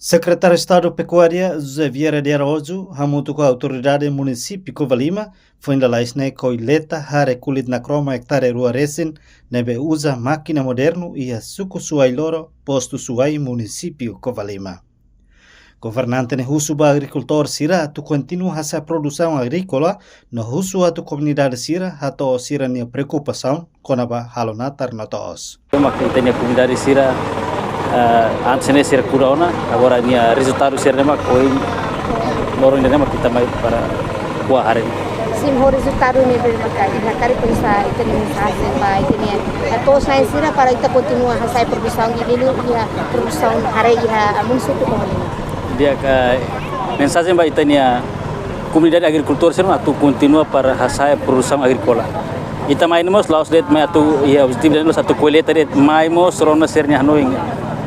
Secretário de Estado de Pecuária, José Vieira de Araújo, junto com a autoridade do município de Covalima, foi ainda lá na colheita, hare kulit na croma hectare rua recém, nebe usa máquina moderno e a suco suai loro, posto suai município Covalima. Governante ne husu ba agricultor sira tu continua essa produção agrícola, no husu a tu comunidade sira, hato sira nia preocupação, konaba halonatar notos. Makin tenia comunidade sira antes ne sira corona, agora nia resultado sira nema koi loro nema kita mai para buah hari. Sim, o resultado ne bermakai, na kari pensa itu ni hasil baik ini. Atau saya sira para kita continua hasil produção ini ia produção hari ia muncul tu komunidade. Dia ke mensagem ba itania comunidade agricultor sira tu continua para hasil produção agrícola. Ita mai nemos laos det mai tu ia objetivo de satu colheita det mai mos rona sernya hanoing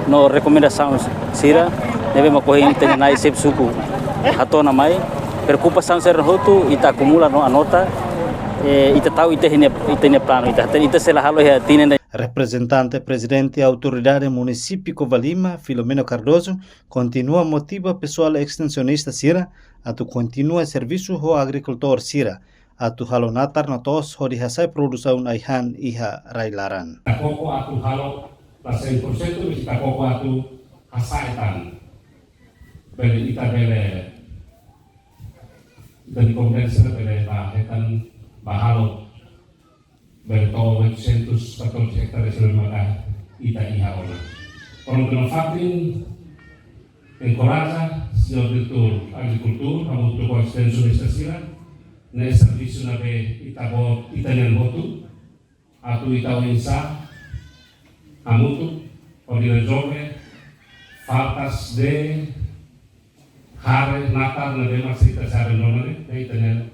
no recomendação sira deve makohin itania nai sep suku hatona mai preocupação ser hotu ita acumula no anota ita tahu itenia plano ita sela halo ya tinen. Representante presidente e autoridade município Covalima, Filomeno Cardoso, continua motiva pessoal extensionista sira a tu continua serviço ho agricultor sira a tu halo natar notos ho dihasai produção aihan iha railaran. Takoko atu halo pasal prosesu bisa takoko atu hasaitan beli ita bele dari komunitas bele bahetan bahalo bertolak 814 hektar selama ita iha ona. Orang dengan faktin encoraja señor director agricultura a outro extensionista sira na serviço na be itabo italian votu atu itao insa amutu pode resolver faltas de hare natal na be masita sare nonane na italian